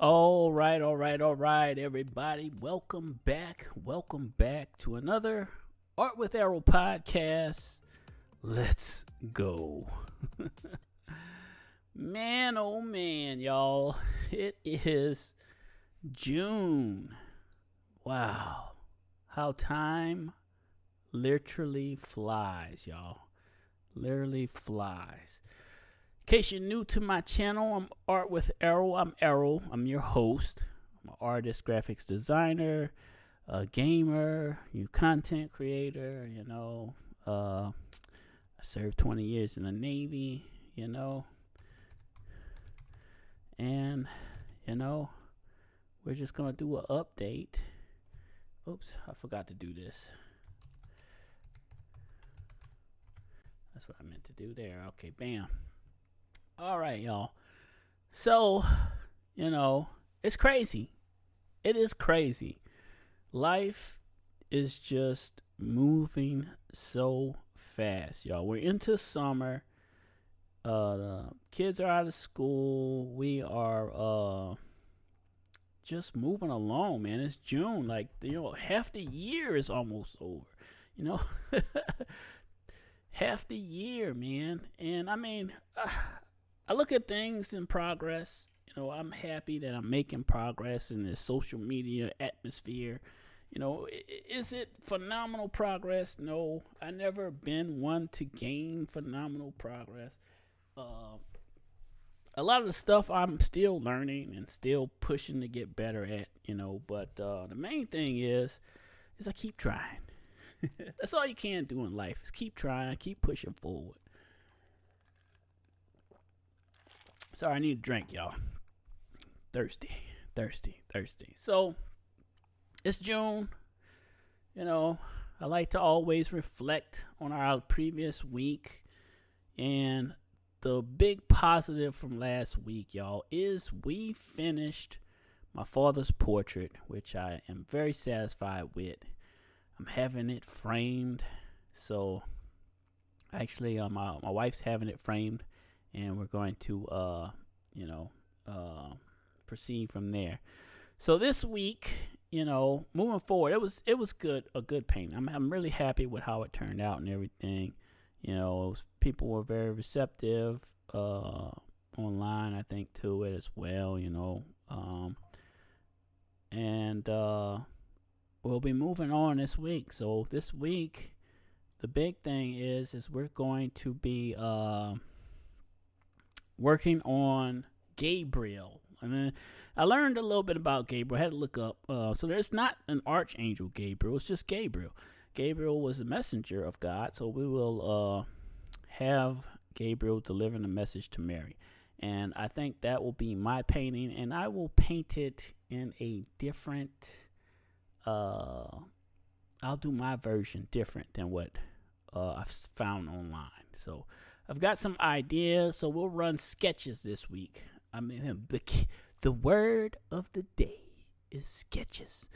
All right, everybody. Welcome back to another Art with Arrow podcast. Let's go. Man, oh man, y'all. It is June. Wow. How time literally flies, y'all. Literally flies. In case you're new to my channel, I'm Art with Arrow. I'm Arrow. I'm your host. I'm an artist, graphics designer, a gamer, new content creator. I served 20 years in the Navy. And we're just gonna do an update. Oops, I forgot to do this. That's what I meant to do there. Okay, bam. All right, y'all. So, it's crazy. It is crazy. Life is just moving so fast, y'all. We're into summer. The kids are out of school. We are just moving along, man. It's June. Half the year is almost over. Half the year, man. And I look at things in progress. I'm happy that I'm making progress in this social media atmosphere. Is it phenomenal progress? No, I never been one to gain phenomenal progress. A lot of the stuff I'm still learning and still pushing to get better at, but the main thing is I keep trying. That's all you can do in life is keep trying, keep pushing forward. Sorry, I need a drink, y'all. Thirsty. So, it's June. I like to always reflect on our previous week. And the big positive from last week, y'all, is we finished my father's portrait, which I am very satisfied with. I'm having it framed. So, actually, my wife's having it framed. And we're going to, proceed from there. So this week, moving forward, it was good, a good paint. I'm really happy with how it turned out and everything. People were very receptive online, I think, to it as well. And we'll be moving on this week. So this week, the big thing is we're going to be working on Gabriel. I learned a little bit about Gabriel. I had to look up. So there's not an archangel Gabriel. It's just Gabriel. Gabriel was the messenger of God. So we will have Gabriel delivering a message to Mary. And I think that will be my painting. And I will paint it in a different... I'll do my version different than what I've found online. So I've got some ideas, so we'll run sketches this week. The word of the day is sketches.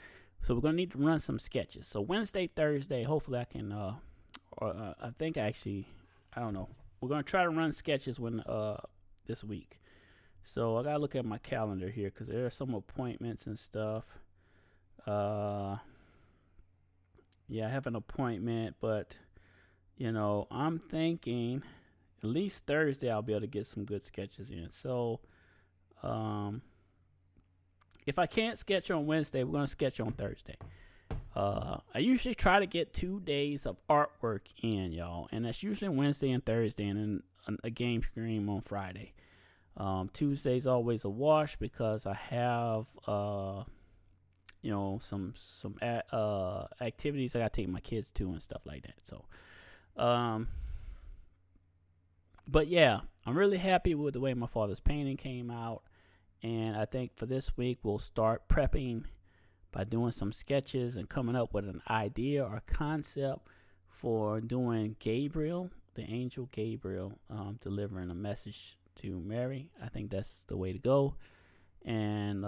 So we're going to need to run some sketches. So Wednesday, Thursday, hopefully I can, I think actually, I don't know. We're going to try to run sketches this week. So I got to look at my calendar here because there are some appointments and stuff. Yeah, I have an appointment, but, I'm thinking... At least Thursday, I'll be able to get some good sketches in. So, if I can't sketch on Wednesday, we're going to sketch on Thursday. I usually try to get 2 days of artwork in, y'all. And that's usually Wednesday and Thursday, and then a game stream on Friday. Tuesday's always a wash because I have, some activities I got to take my kids to and stuff like that. So, but yeah, I'm really happy with the way my father's painting came out. And I think for this week, we'll start prepping by doing some sketches and coming up with an idea or concept for doing Gabriel, the angel Gabriel, delivering a message to Mary. I think that's the way to go. And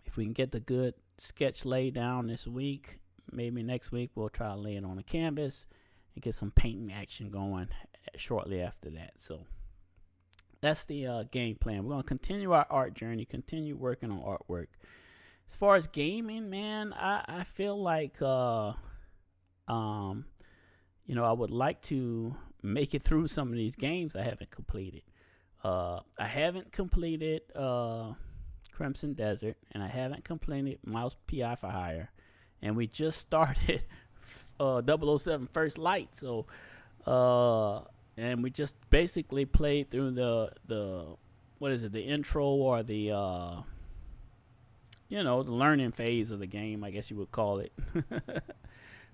if we can get the good sketch laid down this week, maybe next week we'll try to lay it on a canvas and get some painting action going shortly after that. So That's the game plan. We're gonna continue our art journey, continue working on artwork. As far as gaming, man, I feel like I would like to make it through some of these games I haven't completed. I haven't completed Crimson Desert, and I haven't completed Mouse PI for Hire, and we just started 007 First Light. So, and we just basically played through the intro or the the learning phase of the game, I guess you would call it.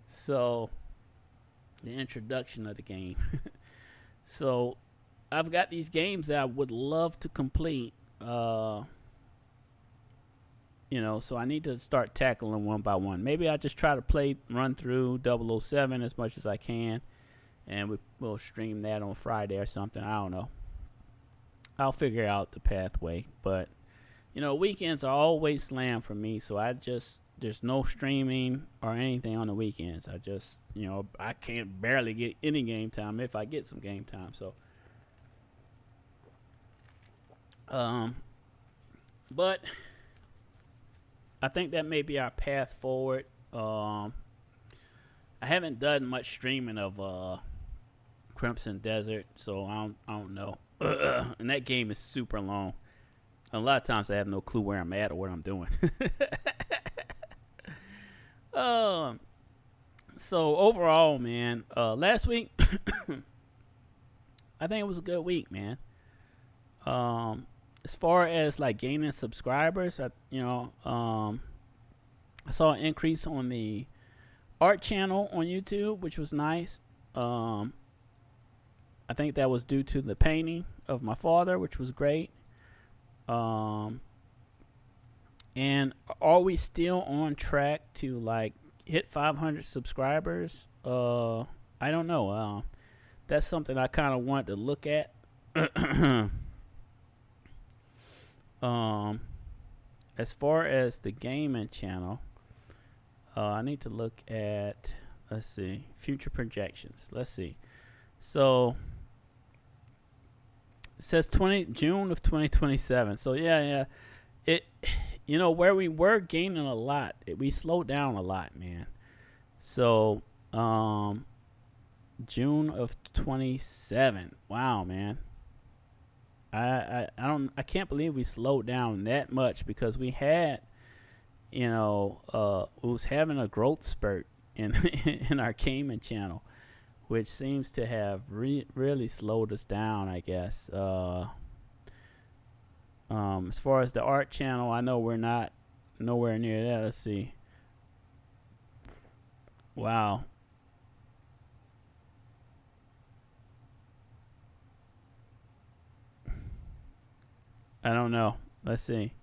So, the introduction of the game. So, I've got these games that I would love to complete. So I need to start tackling one by one. Maybe I just try to run through 007 as much as I can, and we'll stream that on Friday or something. I don't know. I'll figure out the pathway, but weekends are always slammed for me, so there's no streaming or anything on the weekends. I just, I can't barely get any game time if I get some game time. So, but I think that may be our path forward. I haven't done much streaming of Crimson Desert, so I don't know. And that game is super long. A lot of times I have no clue where I'm at or what I'm doing. So overall, man, last week I think it was a good week, man. As far as like gaining subscribers, I saw an increase on the art channel on YouTube, which was nice. I think that was due to the painting of my father, which was great. And are we still on track to like hit 500 subscribers? I don't know. That's something I kind of want to look at. As far as the gaming channel, I need to look at, let's see, future projections. Let's see. So it says June of 2027. So yeah. It, where we were gaining a lot, we slowed down a lot, man. So, June of 27. Wow, man. I can't believe we slowed down that much, because we had, we was having a growth spurt in in our gaming channel, which seems to have really slowed us down, I guess. As far as the art channel, I know we're not nowhere near that. Let's see. Wow. I don't know. Let's see.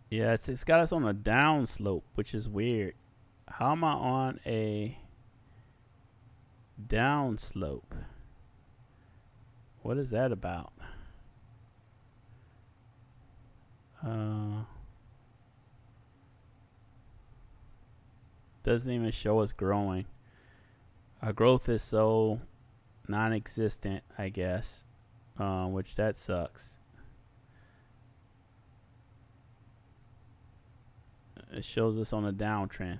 Yeah, it's got us on a down slope, which is weird. How am I on a down slope? What is that about? Doesn't even show us growing. Our growth is so non-existent, I guess, which that sucks. It shows us on a downtrend.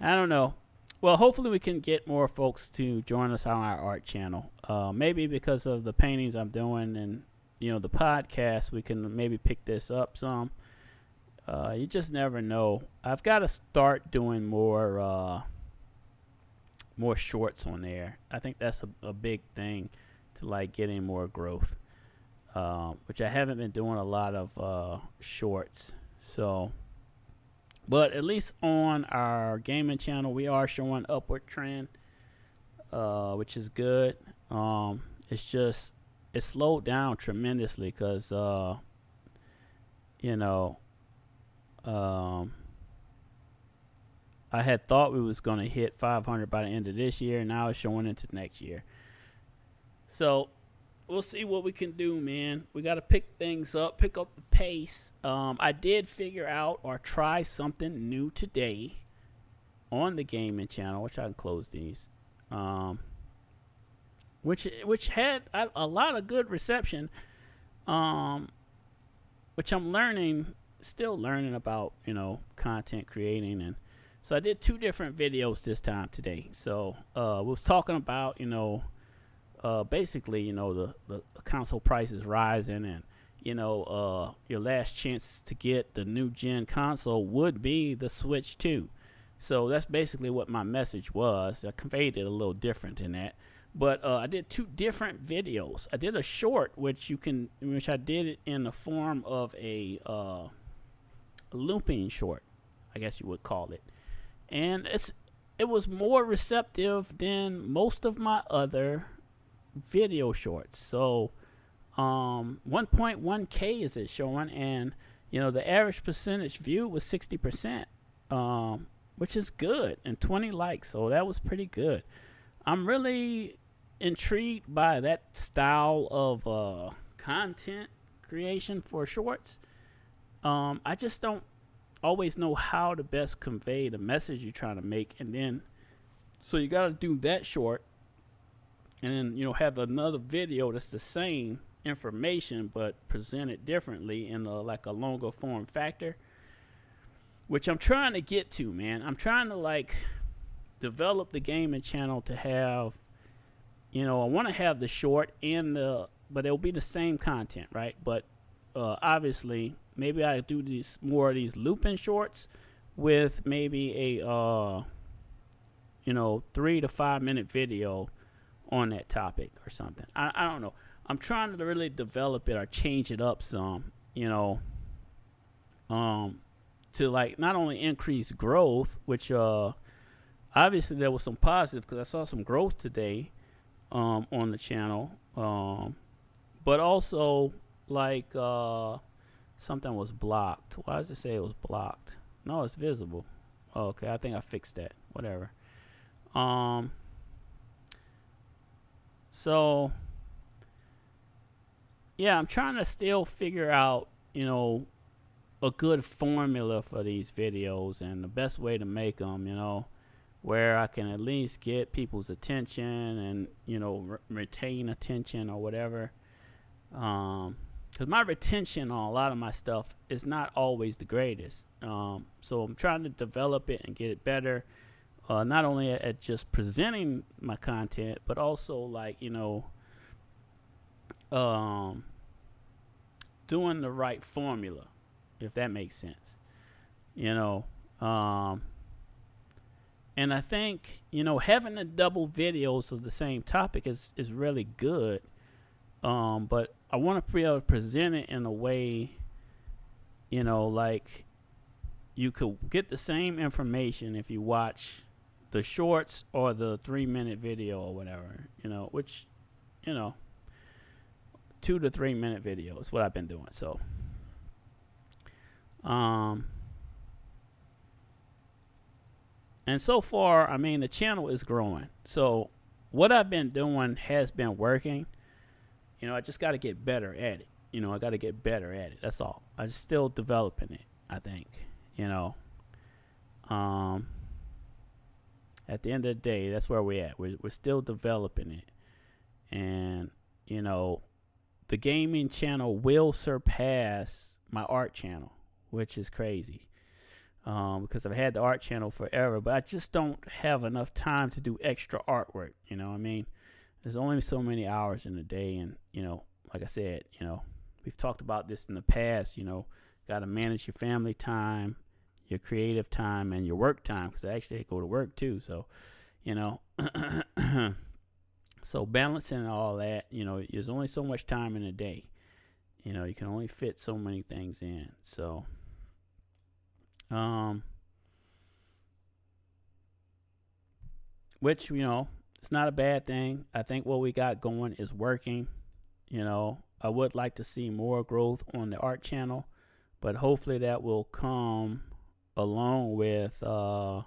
I don't know. Well, hopefully we can get more folks to join us on our art channel. Maybe because of the paintings I'm doing and, the podcast, we can maybe pick this up some. You just never know. I've got to start doing more shorts on there. I think that's a big thing to like getting more growth, which I haven't been doing a lot of shorts. So, but at least on our gaming channel, we are showing upward trend, which is good. It's just, it slowed down tremendously because, I had thought we was going to hit 500 by the end of this year. Now it's showing into next year. So we'll see what we can do, man. We got to pick things up, pick up the pace. I did figure out or try something new today on the gaming channel, which I can close these, which had a lot of good reception, which I'm still learning about, content creating. And so I did 2 different videos this time today. So we was talking about, basically, the console prices rising, and your last chance to get the new gen console would be the Switch 2. So that's basically what my message was. I conveyed it a little different than that. But I did 2 different videos. I did a short, which I did it in the form of a looping short, I guess you would call it. And it was more receptive than most of my other video shorts. So 1.1K is it showing, and the average percentage view was 60%, which is good, and 20 likes. So that was pretty good. I'm really intrigued by that style of content creation for shorts. I just don't always know how to best convey the message you're trying to make, and then so you got to do that short, and then have another video that's the same information but presented differently in a longer form factor, which I'm trying to get to, man. I'm trying to develop the gaming channel to have, I want to have the short and but it'll be the same content, right? But obviously, maybe I do more of these looping shorts with maybe a 3 to 5 minute video on that topic or something. I don't know. I'm trying to really develop it or change it up some, to not only increase growth, which obviously there was some positive because I saw some growth today on the channel, but also something was blocked. Why does it say it was blocked? No, it's visible. Oh, okay, I think I fixed that. Whatever. So yeah, I'm trying to still figure out, a good formula for these videos and the best way to make them, where I can at least get people's attention and, retain attention or whatever. Because my retention on a lot of my stuff is not always the greatest. So I'm trying to develop it and get it better. Not only at just presenting my content, but also doing the right formula, if that makes sense. And I think, having the double videos of the same topic is really good. But I want to be able to present it in a way, you could get the same information if you watch the shorts or the 3-minute video or whatever, which, 2 to 3 minute video is what I've been doing. So, and so far, the channel is growing. So what I've been doing has been working. I just got to get better at it. I got to get better at it. That's all. I'm still developing it, I think, at the end of the day, that's where we're at. We're still developing it. And, the gaming channel will surpass my art channel, which is crazy. Because I've had the art channel forever, but I just don't have enough time to do extra artwork. There's only so many hours in a day. And, like I said, we've talked about this in the past, got to manage your family time, your creative time, and your work time, because I actually go to work too. So, so balancing all that, there's only so much time in a day. You can only fit so many things in. So, which, it's not a bad thing. I think what we got going is working. I would like to see more growth on the art channel, but hopefully that will come along with the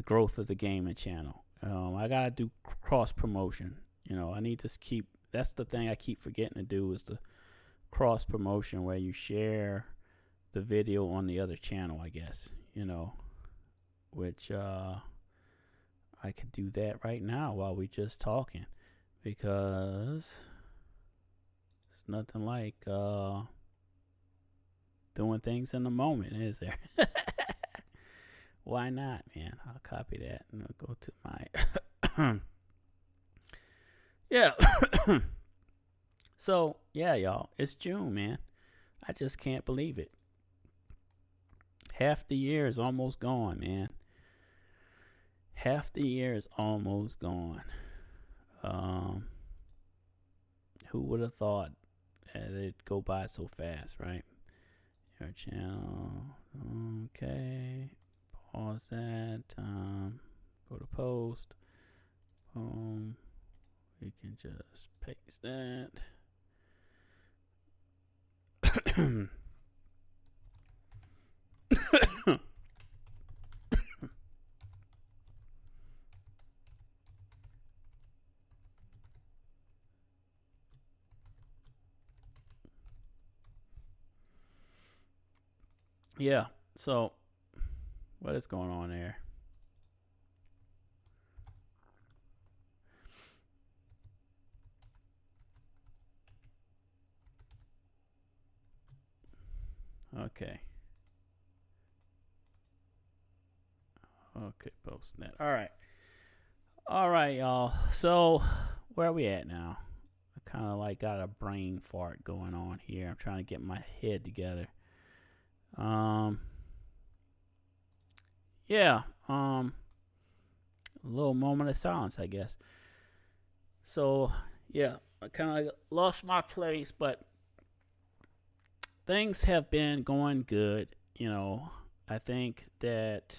growth of the gaming channel. I gotta do cross promotion. I need to keep. That's the thing I keep forgetting to do, is the cross promotion, where you share the video on the other channel, I guess. Which I could do that right now while we just talking, because it's nothing like doing things in the moment, is there? Why not, man? I'll copy that and I'll go to my yeah. So yeah, y'all, it's June, man. I just can't believe it. Half the year is almost gone, man. Half the year is almost gone. Who would have thought that it'd go by so fast, right? Your channel. Okay. Pause that. Go to post. Boom. We can just paste that. Yeah. So, what is going on there? Okay. Okay, posting that. All right. All right, y'all. So, where are we at now? I kind of like got a brain fart going on here. I'm trying to get my head together. Yeah. A little moment of silence, I guess. So, yeah, I kind of lost my place, but things have been going good. I think that,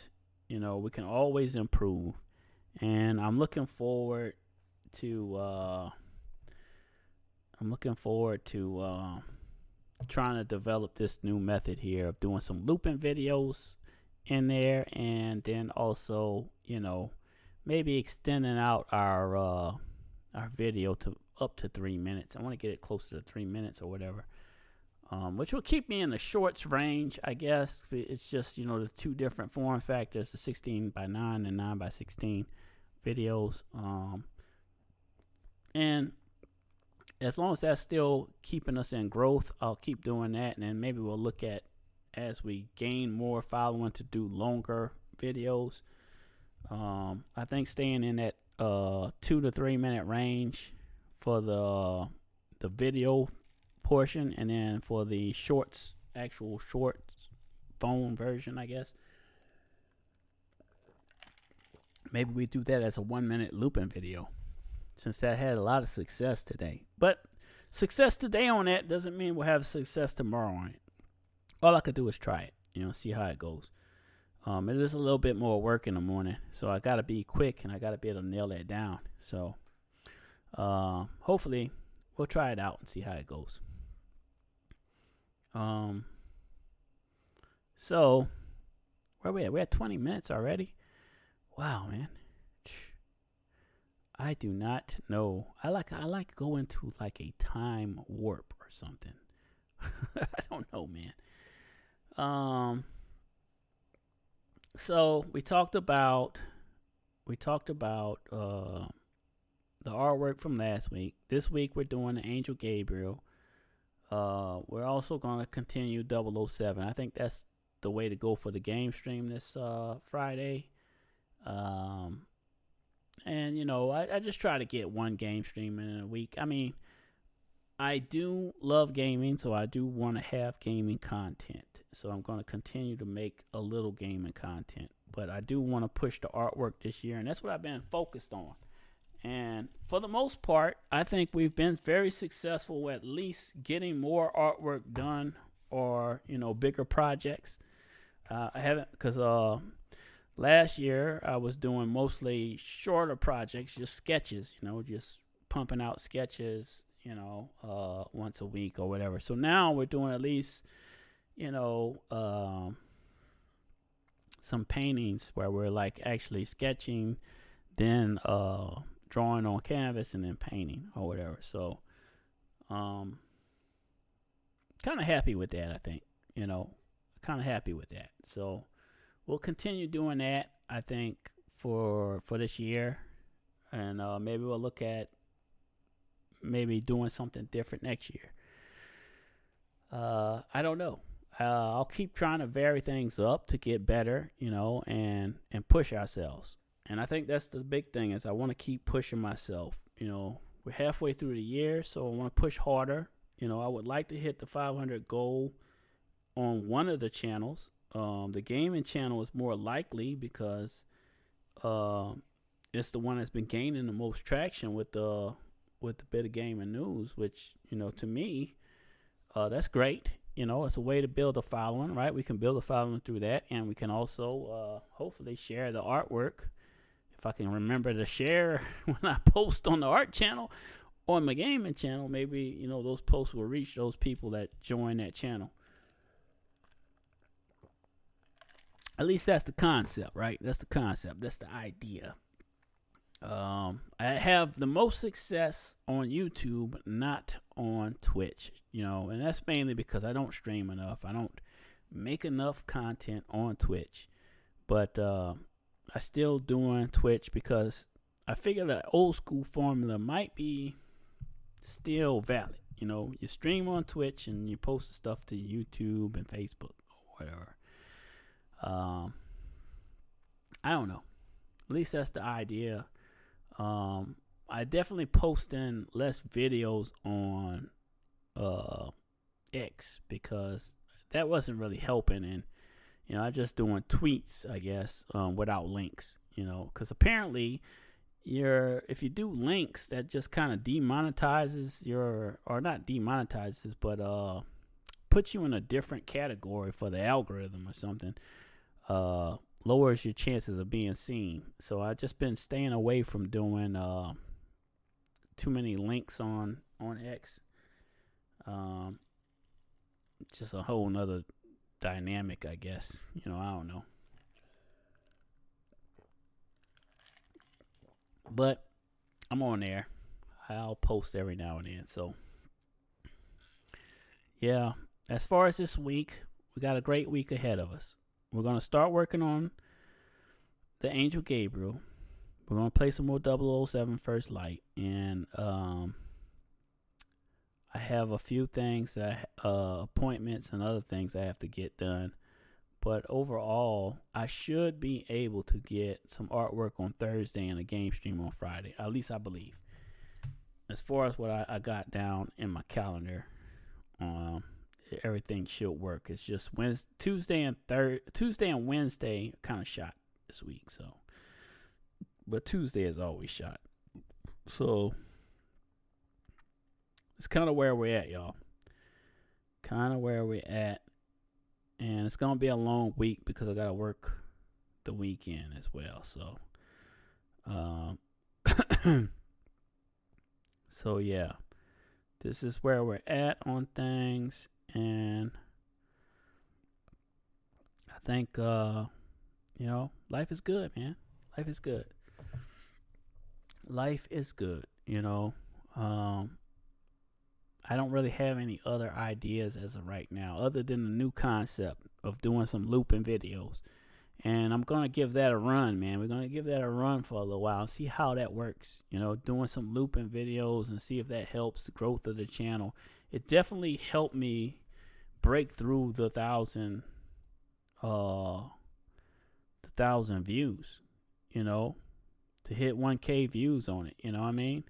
we can always improve. And I'm looking forward to trying to develop this new method here of doing some looping videos in there, and then also, maybe extending out our video to up to 3 minutes. I want to get it closer to 3 minutes or whatever, which will keep me in the shorts range, I guess. It's just, the two different form factors, the 16 by 9 and 9 by 16 videos. And as long as that's still keeping us in growth, I'll keep doing that. And then maybe we'll look at, as we gain more following, to do longer videos. I think staying in that 2 to 3 minute range for the video portion, and then for the shorts, actual shorts phone version, I guess, maybe we do that as a 1 minute looping video, since that had a lot of success today. But success today on that doesn't mean we'll have success tomorrow on it. All I could do is try it, see how it goes. It is a little bit more work in the morning, so I gotta be quick and I gotta be able to nail that down. So hopefully we'll try it out and see how it goes. So where are we at? We're at 20 minutes already. Wow, man. I do not know. I like going to like a time warp or something. I don't know, man. So we talked about the artwork from last week. This week we're doing the Angel Gabriel. We're also going to continue 007. I think that's the way to go for the game stream this Friday. And I just try to get one game stream in a week. I mean, I do love gaming, so I do want to have gaming content. So I'm going to continue to make a little gaming content. But I do want to push the artwork this year, and that's what I've been focused on. And for the most part, I think we've been very successful at least getting more artwork done, or, bigger projects. I haven't, because last year I was doing mostly shorter projects, just sketches, just pumping out sketches, once a week or whatever. So now we're doing at least, some paintings where we're like actually sketching, then drawing on canvas, and then painting or whatever. So kind of happy with that, I think. Kind of happy with that. So we'll continue doing that. I think for this year, and maybe we'll look at maybe doing something different next year. I don't know. I'll keep trying to vary things up to get better, and push ourselves. And I think that's the big thing is I want to keep pushing myself. We're halfway through the year, so I want to push harder. I would like to hit the 500 goal on one of the channels. The gaming channel is more likely because it's the one that's been gaining the most traction with the bit of gaming news, which, to me, that's great. It's a way to build a following, right? We can build a following through that, and we can also hopefully share the artwork. If I can remember to share when I post on the art channel, on my gaming channel, maybe, those posts will reach those people that join that channel. At least that's the concept, right? That's the concept. That's the idea. I have the most success on YouTube, not on Twitch, and that's mainly because I don't stream enough. I don't make enough content on Twitch, but I still doing Twitch because I figure that old school formula might be still valid. You stream on Twitch and you post stuff to YouTube and Facebook or whatever. I don't know. At least that's the idea. I definitely posting less videos on X because that wasn't really helping, and I just doing tweets, I guess, without links. Because apparently if you do links, that just kind of demonetizes or not demonetizes, but puts you in a different category for the algorithm or something. Lowers your chances of being seen. So I've just been staying away from doing too many links on X. Just a whole nother dynamic, I guess. I don't know. But I'm on there. I'll post every now and then. So yeah, as far as this week, we got a great week ahead of us. We're going to start working on the Angel Gabriel. We're going to play some more 007 First Light. And I have a few things, appointments and other things I have to get done. But overall, I should be able to get some artwork on Thursday and a game stream on Friday. At least I believe. As far as what I got down in my calendar, everything should work. It's just Tuesday and Wednesday kind of shot this week. So, but Tuesday is always shot. So it's kind of where we're at, y'all. Kind of where we're at, and it's gonna be a long week because I gotta work the weekend as well. So, so yeah, this is where we're at on things. And I think, life is good, man. Life is good. Life is good, I don't really have any other ideas as of right now, other than the new concept of doing some looping videos. And I'm going to give that a run, man. We're going to give that a run for a little while and see how that works. Doing some looping videos and see if that helps the growth of the channel. It definitely helped me break through the 1,000 views, to hit 1K views on it. You know what I mean?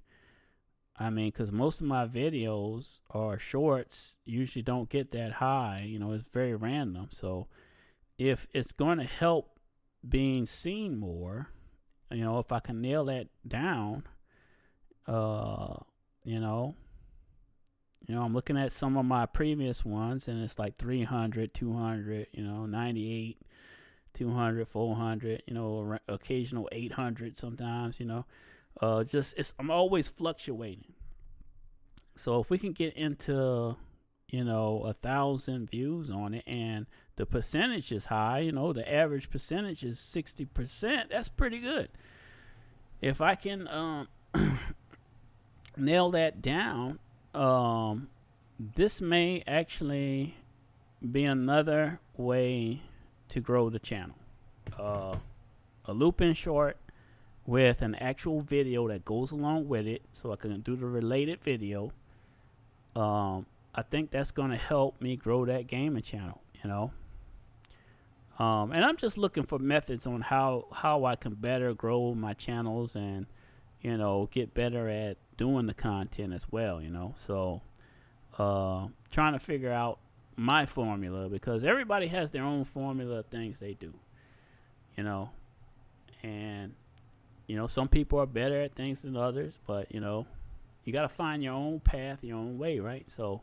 Because most of my videos or shorts usually don't get that high. It's very random. So if it's going to help being seen more, if I can nail that down, I'm looking at some of my previous ones, and it's like 300, 200, 98, 200, 400, occasional 800 sometimes, I'm always fluctuating. So if we can get into, 1,000 views on it, and the percentage is high, the average percentage is 60%, that's pretty good. If I can nail that down, this may actually be another way to grow the channel. a loop-in short with an actual video that goes along with it, so I can do the related video. I think that's going to help me grow that gaming channel, you know. And I'm just looking for methods on how I can better grow my channels and, you know, get better at doing the content as well, you know. So trying to figure out my formula, because everybody has their own formula of things they do, you know. And, you know, some people are better at things than others, but, you know, you got to find your own path, your own way, right? So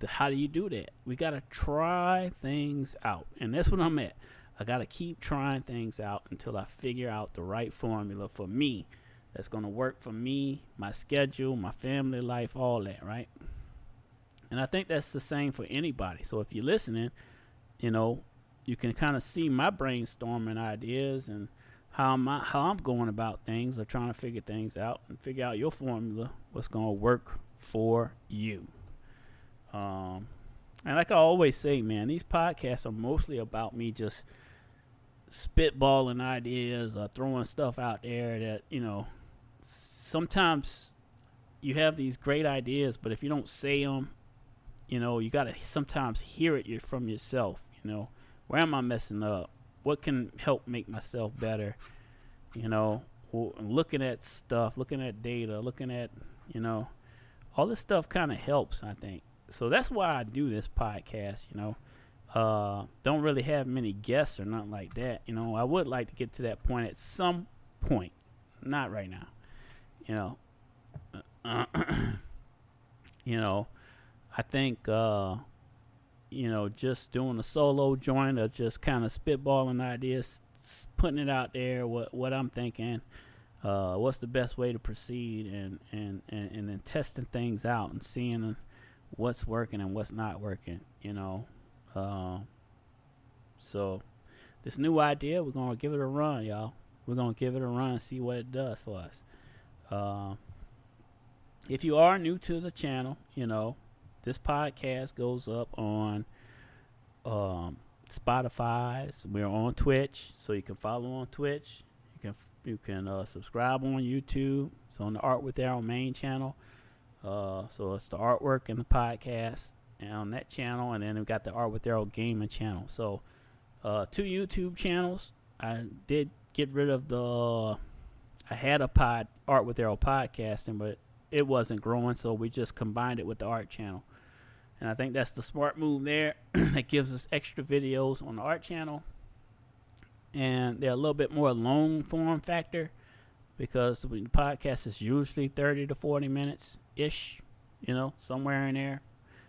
how do you do that? We got to try things out. And that's what I'm at. I got to keep trying things out until I figure out the right formula for me that's going to work for me, my schedule, my family life, all that, right? And I think that's the same for anybody. So if you're listening, you know, you can kind of see my brainstorming ideas and how I'm going about things, or trying to figure things out and figure out your formula, what's going to work for you. And like I always say, man, these podcasts are mostly about me just spitballing ideas or throwing stuff out there that, you know, sometimes you have these great ideas, but if you don't say them, you know, you got to sometimes hear it from yourself, you know. Where am I messing up? What can help make myself better? You know, looking at stuff, looking at data, looking at, you know, all this stuff kind of helps, I think. So that's why I do this podcast, you know. Don't really have many guests or nothing like that. You know, I would like to get to that point at some point. Not right now. You know. You know, I think, you know, just doing a solo joint or just kind of spitballing ideas, putting it out there, what I'm thinking, what's the best way to proceed, and then testing things out and seeing what's working and what's not working, you know. So this new idea, we're going to give it a run, y'all. We're going to give it a run and see what it does for us. If you are new to the channel, you know, this podcast goes up on Spotify. We're on Twitch, so you can follow on Twitch. You can subscribe on YouTube. It's on the Art with Arrow main channel. So it's the artwork and the podcast and on that channel, and then we've got the Art with Arrow gaming channel. So 2 YouTube channels. I did get rid of I had a Art with Arrow podcasting, but it wasn't growing, so we just combined it with the art channel. And I think that's the smart move there. That gives us extra videos on the art channel, and they're a little bit more long form factor, because the podcast is usually 30 to 40 minutes ish, you know, somewhere in there.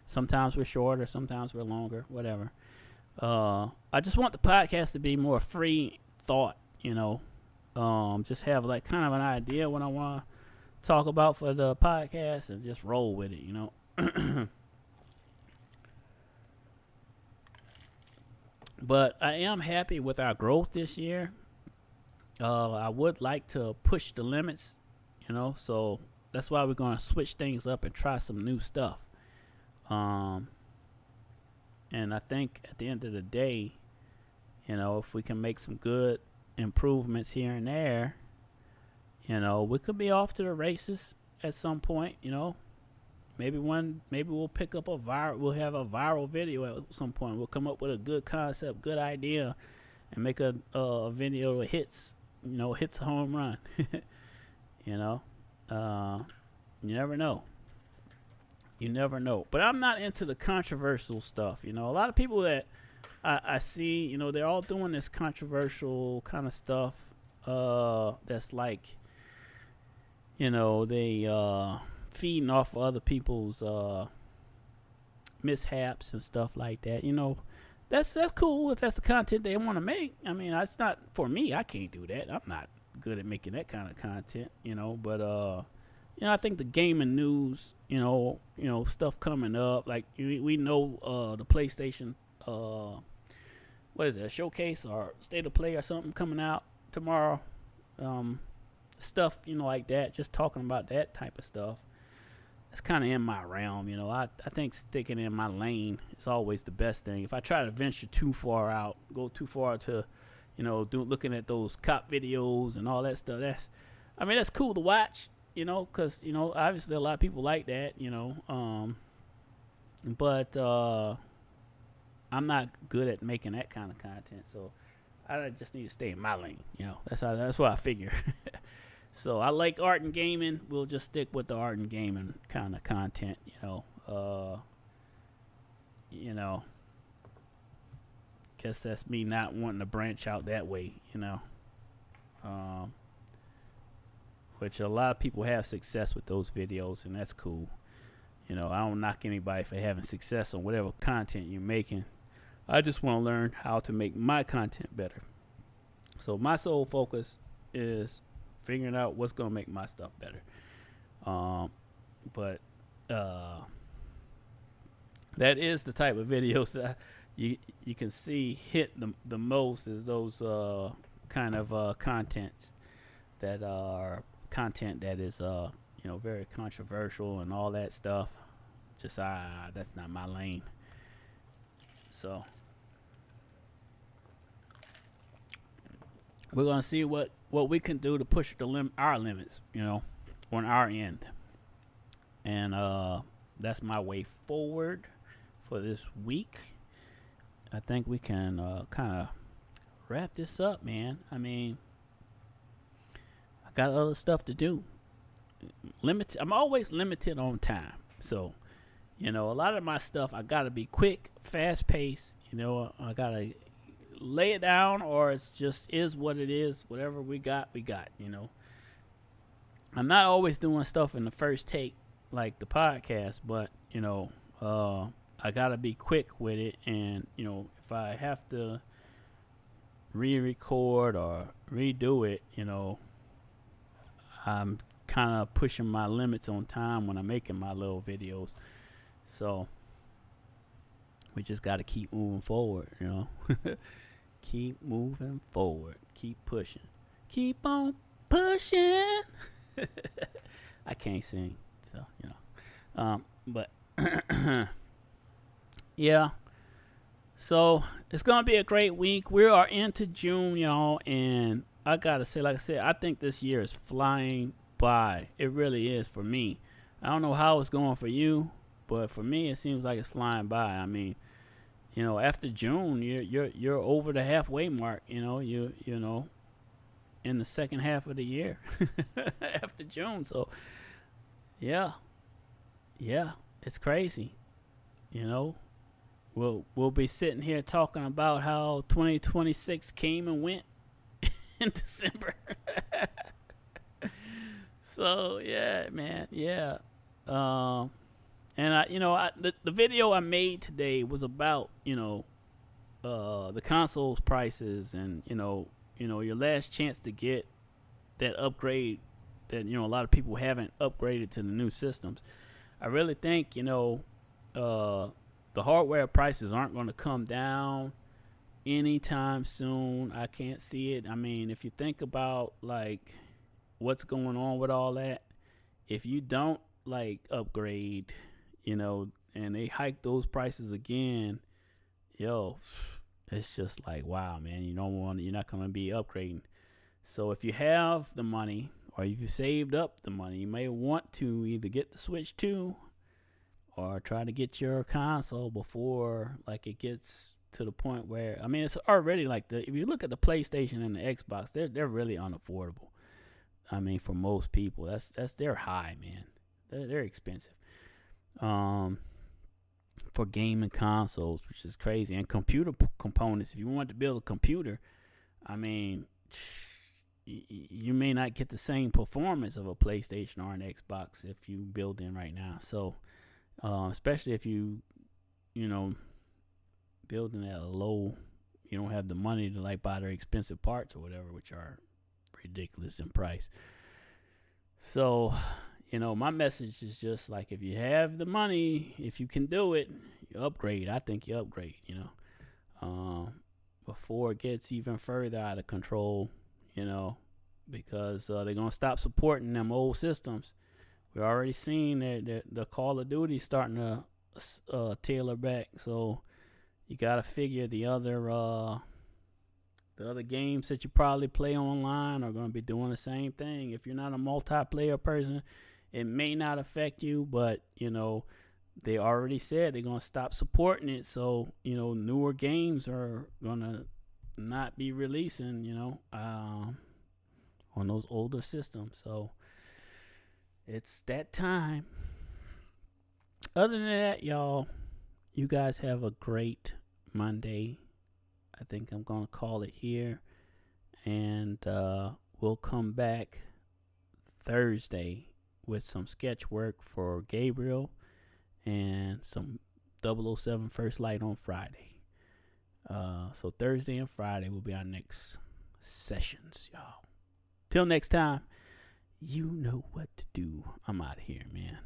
Sometimes we're shorter, sometimes we're longer, whatever. I just want the podcast to be more free thought, you know. Just have like kind of an idea what I want to talk about for the podcast and just roll with it, you know. But I am happy with our growth this year. I would like to push the limits, you know, so that's why we're going to switch things up and try some new stuff. And I think at the end of the day, you know, if we can make some good improvements here and there, you know, we could be off to the races at some point, you know. Maybe we'll pick up we'll have a viral video at some point. We'll come up with a good concept, good idea, and make a video that hits, you know, hits a home run. You know, you never know. You never know. But I'm not into the controversial stuff. You know, a lot of people that I see, you know, they're all doing this controversial kind of stuff. That's like, you know, they feeding off of other people's mishaps and stuff like that. You know, that's cool if that's the content they want to make. I mean, it's not for me. I can't do that. I'm not good at making that kind of content, you know. But you know, I think the gaming news, you know, stuff coming up, like we know the PlayStation, what is it, a showcase or state of play or something coming out tomorrow. Stuff, you know, like that. Just talking about that type of stuff. It's kind of in my realm, you know. I think sticking in my lane is always the best thing. If I try to venture too far out, go too far to, looking at those cop videos and all that stuff. That's cool to watch, because obviously a lot of people like that, but I'm not good at making that kind of content, so I just need to stay in my lane. That's what I figure. So I like art and gaming. We'll just stick with the art and gaming kind of content. Guess that's me not wanting to branch out that way. Which a lot of people have success with those videos, and that's cool. I don't knock anybody for having success on whatever content you're making. I just want to learn how to make my content better. So my sole focus is figuring out what's going to make my stuff better. But that is the type of videos that you can see hit the most, is those kind of contents that are content that is very controversial and all that stuff. Just that's not my lane. So we're gonna see what we can do to push our limits, on our end, and that's my way forward for this week. I think we can kind of wrap this up, man. I got other stuff to do. I'm always limited on time, so a lot of my stuff I gotta be quick, fast paced. I gotta lay it down, or it's just is what it is. Whatever we got. I'm not always doing stuff in the first take like the podcast, but I gotta be quick with it, and if I have to re-record or redo it, I'm kind of pushing my limits on time when I'm making my little videos. So we just got to keep moving forward, keep moving forward, keep pushing, keep on pushing. I can't sing, so but yeah. So it's gonna be a great week. We are into June, y'all, and I gotta say, like I said, I think this year is flying by. It really is for me. I don't know how it's going for you, but for me, it seems like it's flying by. After June, you're over the halfway mark. You in the second half of the year after June. So yeah, it's crazy. We'll be sitting here talking about how 2026 came and went in December. So yeah, man, yeah. And the video I made today was about the consoles prices, and your last chance to get that upgrade that a lot of people haven't upgraded to the new systems. I really think the hardware prices aren't going to come down anytime soon. I can't see it. If you think about like what's going on with all that, if you don't like upgrade, and they hike those prices again, it's just like, wow, man, you're not going to be upgrading. So if you have the money, or if you saved up the money, you may want to either get the Switch 2 or try to get your console before like it gets to the point where, it's already like if you look at the PlayStation and the Xbox, they're really unaffordable. For most people, that's they're high, man. They're expensive. For gaming consoles, which is crazy, and computer components. If you want to build a computer, you may not get the same performance of a PlayStation or an Xbox if you build in right now. So, especially if you building at a low, you don't have the money to like buy their expensive parts or whatever, which are ridiculous in price. So, my message is just like, if you have the money, if you can do it, you upgrade. I think you upgrade, before it gets even further out of control, because they're going to stop supporting them old systems. We're already seeing that the Call of Duty starting to tailor back. So you got to figure the The other games that you probably play online are going to be doing the same thing. If you're not a multiplayer person, it may not affect you, but they already said they're going to stop supporting it. So, newer games are going to not be releasing, on those older systems. So it's that time. Other than that, y'all, you guys have a great Monday. I think I'm going to call it here. And we'll come back Thursday with some sketch work for Gabriel and some 007 First Light on Friday. So Thursday and Friday will be our next sessions, y'all. Till next time, you know what to do. I'm out of here, man.